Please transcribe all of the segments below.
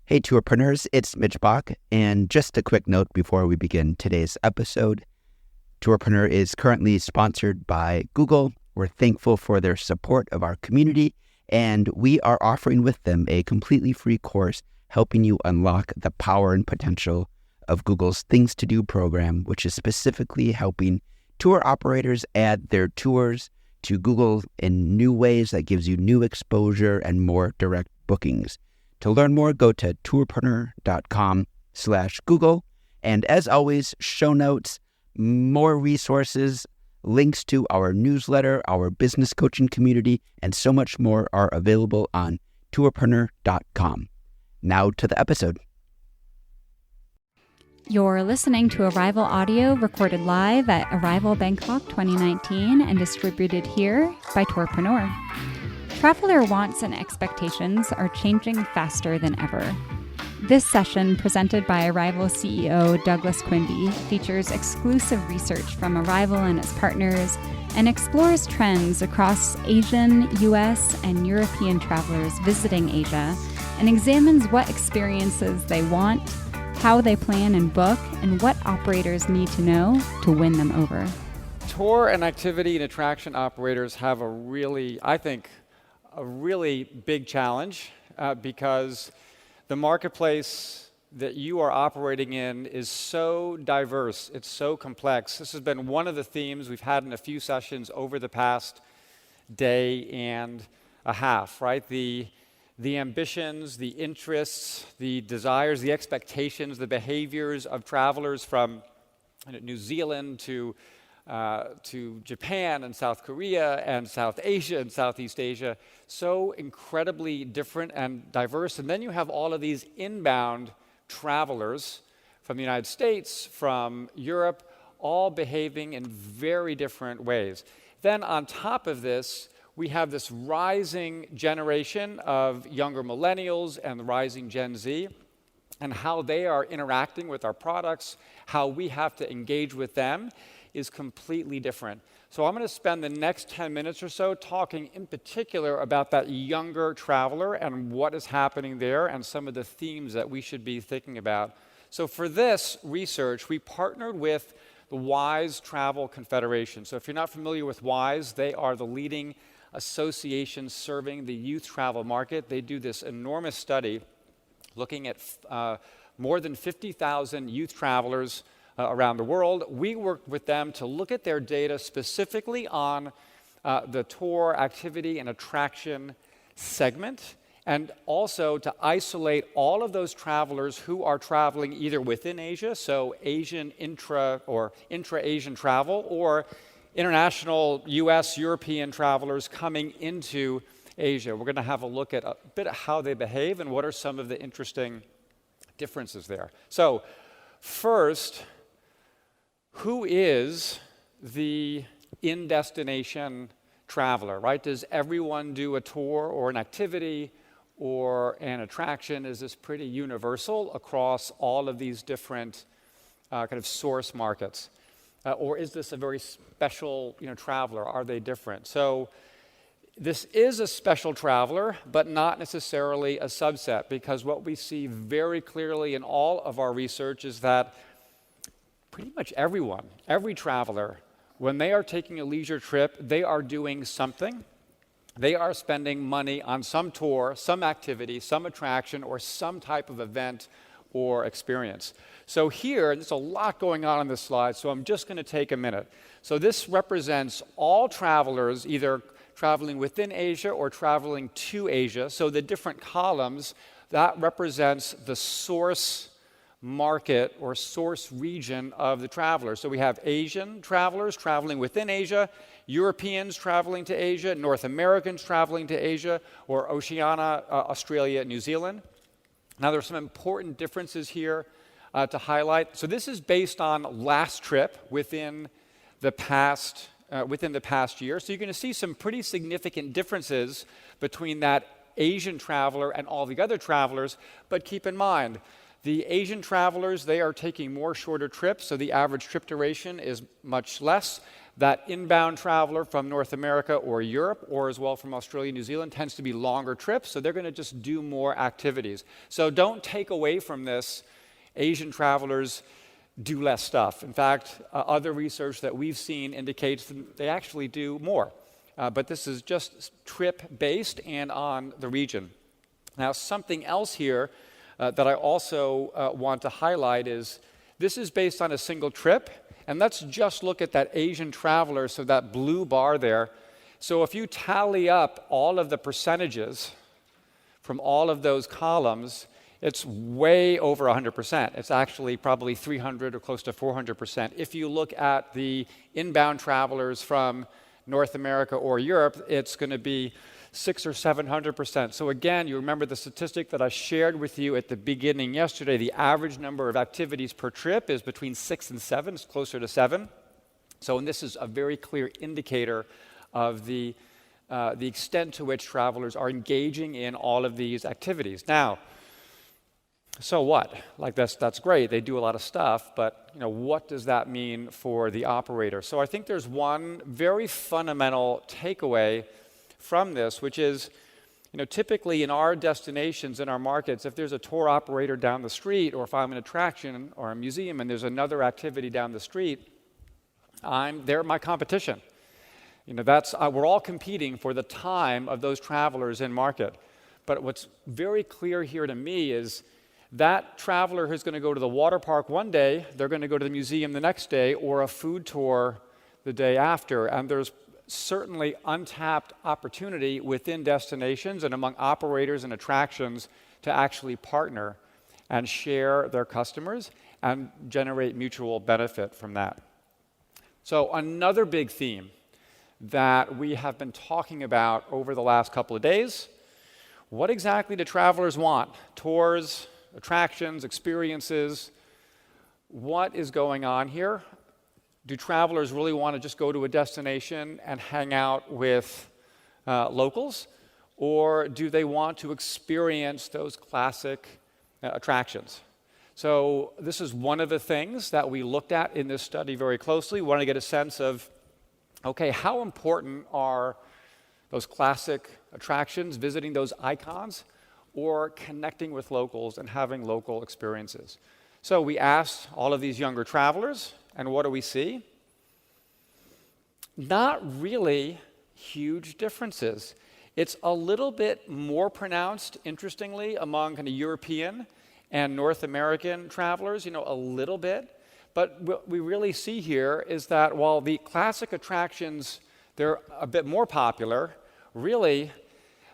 Hey, tourpreneurs, it's Mitch Bach, and just a quick note before we begin today's episode. Tourpreneur is currently sponsored by Google. We're thankful for their support of our community, and we are offering with them a completely free course helping you unlock the power and potential of Google's Things to Do program, which is specifically helping tour operators add their tours to Google in new ways that gives you new exposure and more direct bookings. To learn more, go to tourpreneur.com/Google. And as always, show notes, more resources, links to our newsletter, our business coaching community, and so much more are available on tourpreneur.com. Now to the episode. You're listening to Arival Audio recorded live at Arival Bangkok 2019 and distributed here by Tourpreneur. Traveler wants and expectations are changing faster than ever. This session, presented by Arival CEO Douglas Quinby, features exclusive research from Arival and its partners and explores trends across Asian, US, and European travelers visiting Asia and examines what experiences they want, how they plan and book, and what operators need to know to win them over. Tour and activity and attraction operators have a really big challenge because the marketplace that you are operating in is so diverse, it's so complex. This has been one of the themes we've had in a few sessions over the past day and a half, right? The ambitions, the interests, the desires, the expectations, the behaviors of travelers from New Zealand to Japan and South Korea and South Asia and Southeast Asia, so incredibly different and diverse. And then you have all of these inbound travelers from the United States, from Europe, all behaving in very different ways. Then on top of this, we have this rising generation of younger millennials and the rising Gen Z, and how they are interacting with our products, how we have to engage with them is completely different. So I'm going to spend the next 10 minutes or so talking in particular about that younger traveler and what is happening there and some of the themes that we should be thinking about. So for this research, we partnered with the WISE Travel Confederation. So if you're not familiar with WISE, they are the leading association serving the youth travel market. They do this enormous study looking at more than 50,000 youth travelers around the world. We worked with them to look at their data specifically on the tour activity and attraction segment, and also to isolate all of those travelers who are traveling either within Asia, so Asian intra-Asian travel, or international US, European travelers coming into Asia. We're going to have a look at a bit of how they behave and what are some of the interesting differences there. So first, who is the in-destination traveler, right? Does everyone do a tour or an activity or an attraction? Is this pretty universal across all of these different kind of source markets? Or is this a very special, traveler? Are they different? So this is a special traveler, but not necessarily a subset, because what we see very clearly in all of our research is that pretty much everyone, every traveler, when they are taking a leisure trip, they are doing something. They are spending money on some tour, some activity, some attraction, or some type of event or experience. So here, there's a lot going on this slide, so I'm just going to take a minute. So this represents all travelers, either traveling within Asia or traveling to Asia. So the different columns, that represents the source market or source region of the traveler. So we have Asian travelers traveling within Asia, Europeans traveling to Asia, North Americans traveling to Asia, or Oceania, Australia, New Zealand. Now there's some important differences here to highlight. So this is based on last trip within the past year. So you're going to see some pretty significant differences between that Asian traveler and all the other travelers. But keep in mind, the Asian travelers, they are taking more shorter trips, so the average trip duration is much less. That inbound traveler from North America or Europe, or as well from Australia, New Zealand, tends to be longer trips, so they're going to just do more activities. So don't take away from this, Asian travelers do less stuff. In fact, other research that we've seen indicates that they actually do more. But this is just trip-based and on the region. Now, something else here that I also want to highlight is this is based on a single trip. And let's just look at that Asian traveler, so that blue bar there. So if you tally up all of the percentages from all of those columns, it's way over 100%. It's actually probably 300 or close to 400%. If you look at the inbound travelers from North America or Europe, it's going to be 600 or 700%. So again, you remember the statistic that I shared with you at the beginning yesterday. The average number of activities per trip is between 6 and 7. It's closer to 7. So, and this is a very clear indicator of the extent to which travelers are engaging in all of these activities. Now, so what? Like that's great. They do a lot of stuff, but what does that mean for the operator? So I think there's one very fundamental takeaway from this, which is, typically in our destinations, in our markets, if there's a tour operator down the street, or if I'm an attraction or a museum and there's another activity down the street, they're my competition. We're all competing for the time of those travelers in market. But what's very clear here to me is that traveler who's going to go to the water park one day, they're going to go to the museum the next day, or a food tour the day after, and there's certainly untapped opportunity within destinations and among operators and attractions to actually partner and share their customers and generate mutual benefit from that. So another big theme that we have been talking about over the last couple of days, what exactly do travelers want? Tours, attractions, experiences, what is going on here? Do travelers really want to just go to a destination and hang out with locals? Or do they want to experience those classic attractions? So this is one of the things that we looked at in this study very closely. We want to get a sense of, okay, how important are those classic attractions, visiting those icons, or connecting with locals and having local experiences? So we asked all of these younger travelers, and what do we see? Not really huge differences. It's a little bit more pronounced, interestingly, among kind of European and North American travelers, a little bit. But what we really see here is that while the classic attractions, they're a bit more popular, really,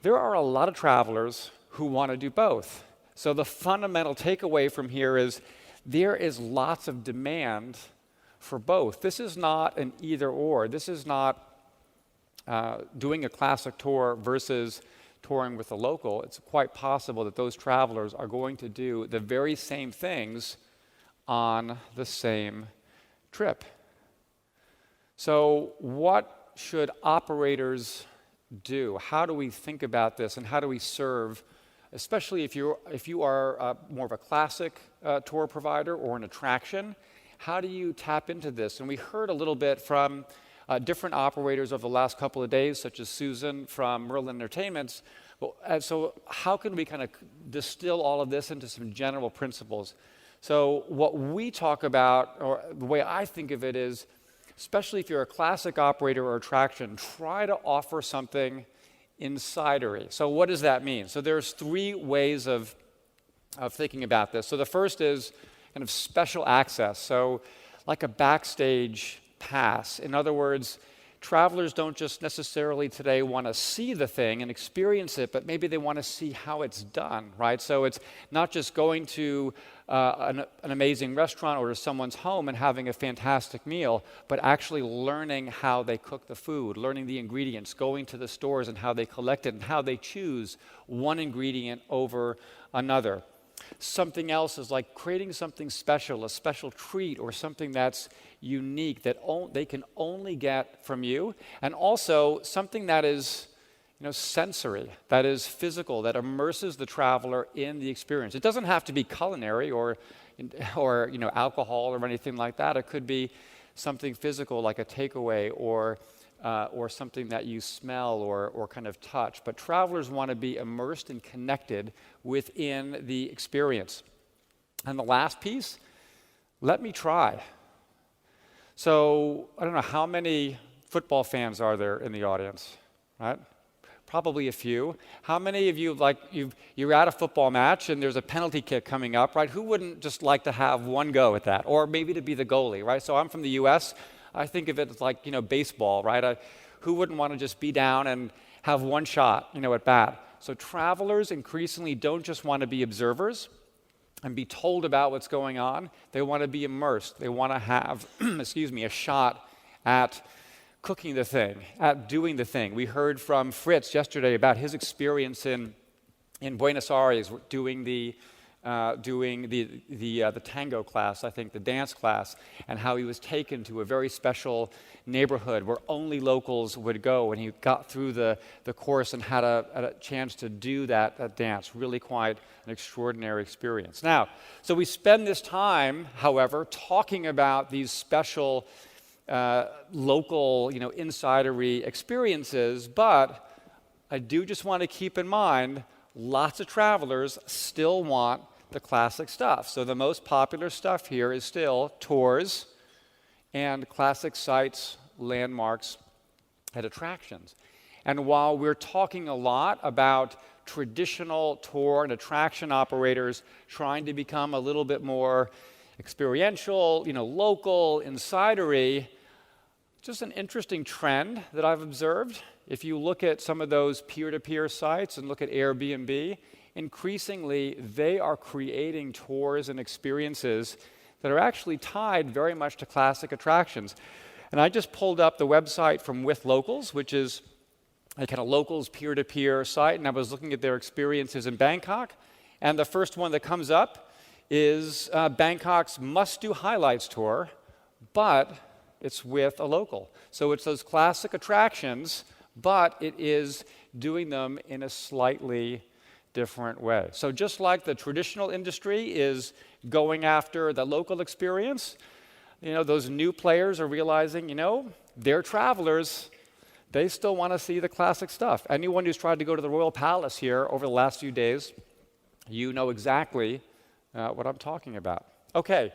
there are a lot of travelers who want to do both. So the fundamental takeaway from here is there is lots of demand for both. This is not an either or. This is not doing a classic tour versus touring with a local. It's quite possible that those travelers are going to do the very same things on the same trip. So what should operators do? How do we think about this, and how do we serve, especially if you are more of a classic tour provider or an attraction? How do you tap into this? And we heard a little bit from different operators over the last couple of days, such as Susan from Merlin Entertainments. So how can we kind of distill all of this into some general principles? So what we talk about, or the way I think of it is, especially if you're a classic operator or attraction, try to offer something insidery. So what does that mean? So there's three ways of thinking about this. So the first is kind of special access. So like a backstage pass. In other words, travelers don't just necessarily today want to see the thing and experience it, but maybe they want to see how it's done, right? So it's not just going to an amazing restaurant or to someone's home and having a fantastic meal, but actually learning how they cook the food, learning the ingredients, going to the stores and how they collect it and how they choose one ingredient over another. Something else is like creating something special, a special treat or something that's unique that they can only get from you, and also something that is sensory, that is physical, that immerses the traveler in the experience. It doesn't have to be culinary or alcohol or anything like that. It could be something physical like a takeaway or something that you smell or kind of touch. But travelers want to be immersed and connected within the experience. And the last piece, let me try. So I don't know how many football fans are there in the audience, right? Probably a few. How many of you, you're at a football match and there's a penalty kick coming up, right? Who wouldn't just like to have one go at that? Or maybe to be the goalie, right? So I'm from the US. I think of it as like, baseball, right? Who wouldn't want to just be down and have one shot, at bat? So travelers increasingly don't just want to be observers and be told about what's going on. They want to be immersed. They want to have, a shot at cooking the thing, at doing the thing. We heard from Fritz yesterday about his experience in Buenos Aires doing the tango class, I think the dance class, and how he was taken to a very special neighborhood where only locals would go, and he got through the course and had a chance to do that dance. Really quite an extraordinary experience. Now, so we spend this time, however, talking about these special local, insidery experiences, but I do just want to keep in mind lots of travelers still want the classic stuff. So the most popular stuff here is still tours and classic sites, landmarks, and attractions. And while we're talking a lot about traditional tour and attraction operators trying to become a little bit more experiential, local, insidery, just an interesting trend that I've observed. If you look at some of those peer-to-peer sites and look at Airbnb, increasingly they are creating tours and experiences that are actually tied very much to classic attractions. And I just pulled up the website from With Locals, which is a kind of locals peer-to-peer site, and I was looking at their experiences in Bangkok. And the first one that comes up is Bangkok's Must-Do Highlights tour, but it's with a local. So it's those classic attractions, but it is doing them in a slightly different way. So just like the traditional industry is going after the local experience, those new players are realizing, they're travelers. They still want to see the classic stuff. Anyone who's tried to go to the Royal Palace here over the last few days, you know exactly what I'm talking about. Okay,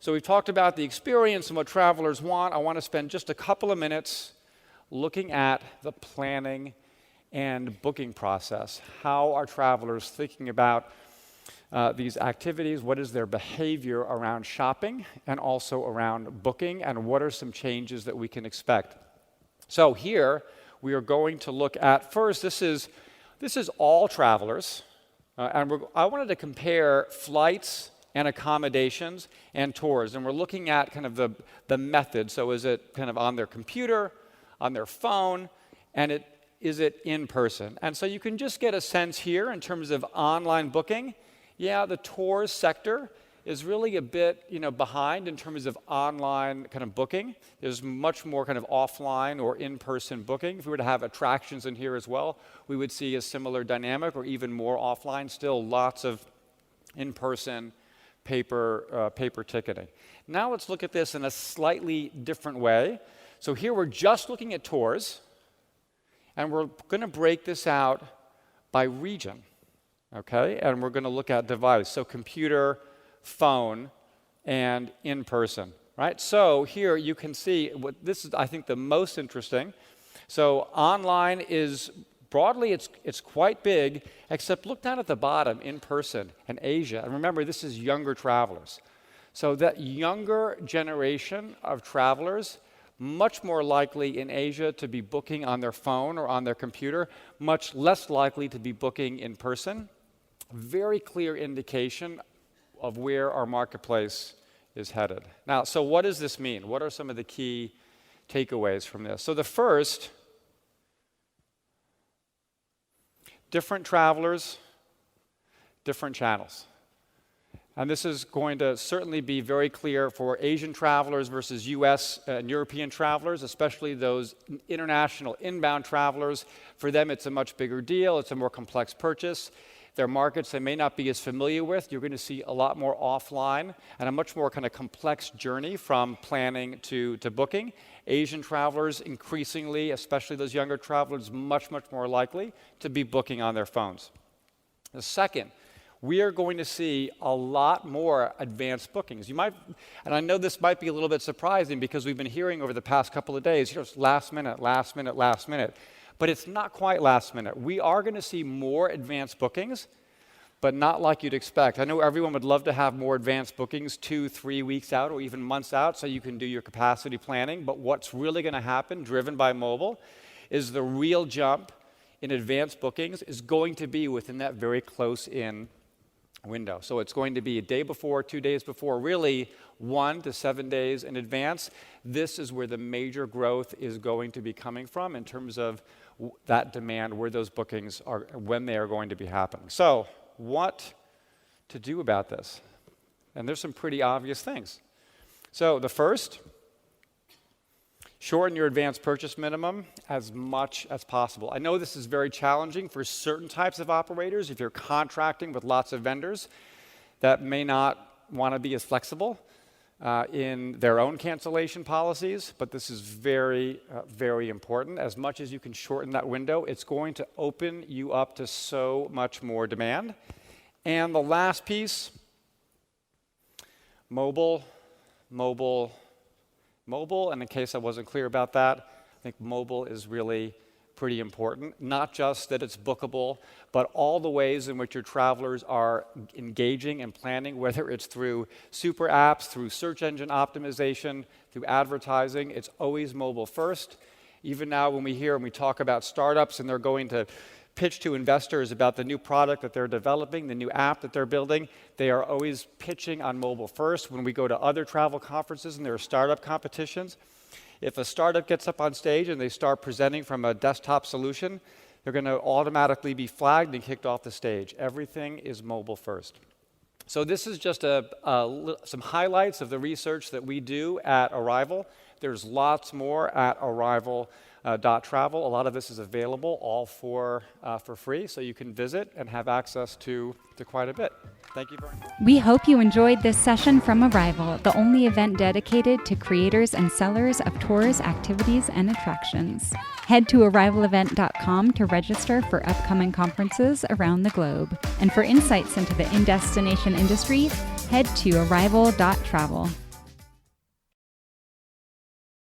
so we've talked about the experience and what travelers want. I want to spend just a couple of minutes looking at the planning and booking process. How are travelers thinking about these activities? What is their behavior around shopping and also around booking? And what are some changes that we can expect? So here we are going to look at first. This is all travelers, and I wanted to compare flights and accommodations and tours, and we're looking at kind of the method. So is it kind of on their computer, on their phone, and is it in person? And so you can just get a sense here in terms of online booking. Yeah, the tours sector is really a bit, behind in terms of online kind of booking. There's much more kind of offline or in-person booking. If we were to have attractions in here as well, we would see a similar dynamic, or even more offline. Still lots of in-person paper ticketing. Now let's look at this in a slightly different way. So here we're just looking at tours, and we're going to break this out by region, okay? And we're going to look at device, so computer, phone, and in person, right? So here you can see what this is, I think, the most interesting. So online is broadly, it's quite big, except look down at the bottom, in person and Asia. And remember, this is younger travelers. So that younger generation of travelers, much more likely in Asia to be booking on their phone or on their computer, much less likely to be booking in person. Very clear indication of where our marketplace is headed. Now, so what does this mean? What are some of the key takeaways from this? So the first, different travelers, different channels. And this is going to certainly be very clear for Asian travelers versus US and European travelers, especially those international inbound travelers. For them, it's a much bigger deal. It's a more complex purchase. They're markets they may not be as familiar with. You're going to see a lot more offline and a much more kind of complex journey from planning to booking. Asian travelers increasingly, especially those younger travelers, much more likely to be booking on their phones. The second, we are going to see a lot more advanced bookings. You might, and I know this might be a little bit surprising because we've been hearing over the past couple of days, here's last minute. But it's not quite last minute. We are going to see more advanced bookings, but not like you'd expect. I know everyone would love to have more advanced bookings 2-3 weeks out or even months out so you can do your capacity planning. But what's really going to happen, driven by mobile, is the real jump in advanced bookings is going to be within that very close-in window. So it's going to be a day before, 2 days before, really 1 to 7 days in advance. This is where the major growth is going to be coming from in terms of that demand, where those bookings are, when they are going to be happening. So what to do about this? And there's some pretty obvious things. So the first, shorten your advance purchase minimum as much as possible. I know this is very challenging for certain types of operators. If you're contracting with lots of vendors that may not want to be as flexible in their own cancellation policies, but this is very important. As much as you can shorten that window, it's going to open you up to so much more demand. And the last piece, mobile, and in case I wasn't clear about that, I think mobile is really pretty important. Not just that it's bookable, but all the ways in which your travelers are engaging and planning, whether it's through super apps, through search engine optimization, through advertising, it's always mobile first. Even now when we talk about startups and they're going to pitch to investors about the new product that they're developing, the new app that they're building, they are always pitching on mobile first. When we go to other travel conferences and there are startup competitions, if a startup gets up on stage and they start presenting from a desktop solution, they're going to automatically be flagged and kicked off the stage. Everything is mobile first. So this is just some highlights of the research that we do at Arival. There's lots more at Arival.travel. A lot of this is available all for free, so you can visit and have access to quite a bit. Thank you very much. We hope you enjoyed this session from Arival, the only event dedicated to creators and sellers of tours, activities, and attractions. Head to arivalevent.com to register for upcoming conferences around the globe. And for insights into the in-destination industry, head to arival.travel.